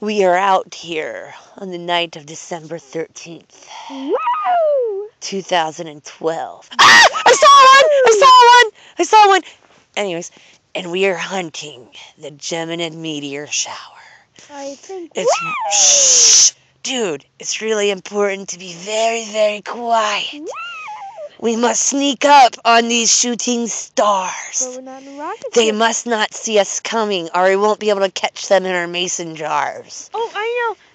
We are out here on the night of December 13th, Woo! 2012. Ah! I saw one! I saw one! I saw one! Anyways, and we are hunting the Geminid meteor shower. I think. Shh! Dude, it's really important to be very, very quiet. Woo! We must sneak up on these shooting stars. But we're not in a rocket They ship. must not see us coming, or we won't be able to catch them in our mason jars. Oh,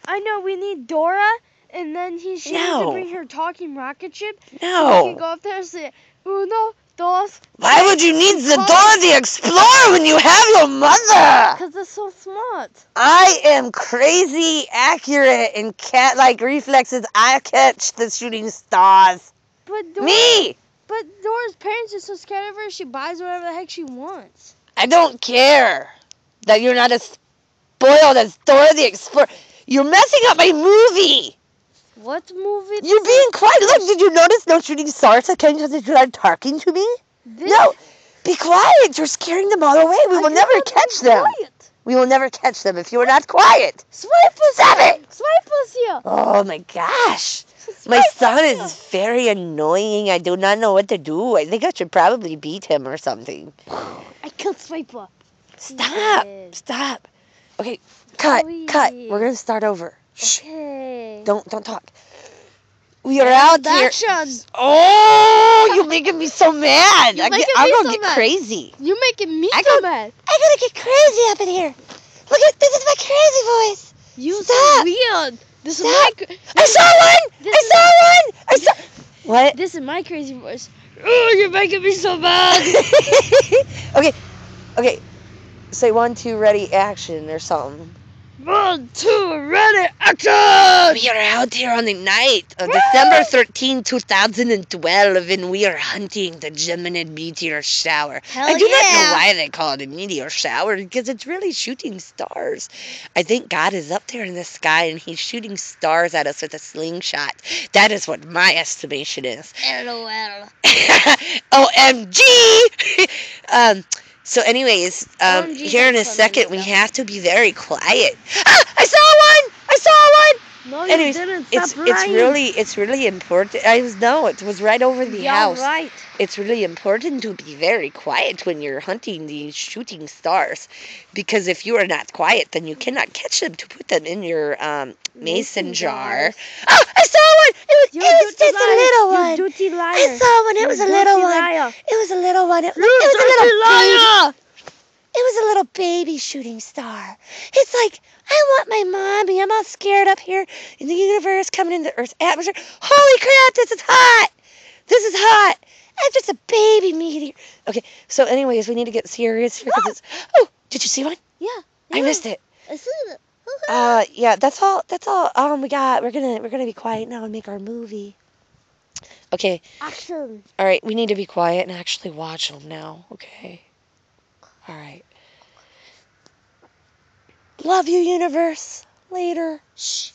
I know. We need Dora, and then she needs No. to bring her talking rocket ship. We can No. go up there and say, Uno, dos. Why would you need the Dora the Explorer when you have your mother? Because it's so smart. I am crazy accurate and cat-like reflexes. I catch the shooting stars. But Dora, Me! But Dora's parents are so scared of her, she buys whatever the heck she wants. I don't care that you're not as spoiled as Dora the Explorer. You're messing up my movie. What movie? You're being quiet. Look, did you notice no shooting stars again because you started talking to me? No, be quiet. You're scaring them all away. We will never catch them. Quiet. We will never catch them if you are not quiet. Swipe us Stop here. it. Swipe us here. Oh my gosh. My Swipe son us is here. very annoying. I do not know what to do. I think I should probably beat him or something. I killed Swiper. Stop. Yes. Stop. Okay, cut. Oh, Cut. yeah. We're going to start over. Shh. Okay. Don't talk. We are out here. Action. Oh, you're making me so mad. You're making I'm me going so to get mad. crazy. You're making me I so go- mad. I'm going to get crazy up in here. Look at this is my crazy voice. You Stop. so weird. This is Stop. my. I saw one. This I is- saw one. I saw. What? This is my crazy voice. Oh, you're making me so mad. Okay. Say 1, 2, ready, action, or something. 1, 2, ready, action! We are out here on the night of December 13, 2012, and we are hunting the Geminid meteor shower. Hell I do not yeah. know why they call it a meteor shower, because it's really shooting stars. I think God is up there in the sky, and he's shooting stars at us with a slingshot. That is what my estimation is. LOL. OMG! So anyways, OMG here in a is funny, second, we though. have to be very quiet. Ah, I saw one! I saw one! No, you Anyways, didn't. Stop it's really important. It was right over the house. Right. It's really important to be very quiet when you're hunting these shooting stars, because if you are not quiet, then you cannot catch them to put them in your mason jar. Ah, I saw one! It was just a little one. You dirty liar. I saw one. It was a little one. Liar. It was a little one. It You was a little baby. liar. It was a little baby shooting star. It's like, I want my mommy. I'm all scared up here in the universe coming into the Earth's atmosphere. Holy crap, this is hot. This is hot. I'm just a baby meteor. Okay, so anyways, we need to get serious because it's... Oh, did you see one? Yeah. I missed it. I see it. Yeah, that's all we got. We're gonna be quiet now and make our movie. Okay, Action. all right, we need to be quiet and actually watch them now, okay? All right. Love you, universe. Later. Shh.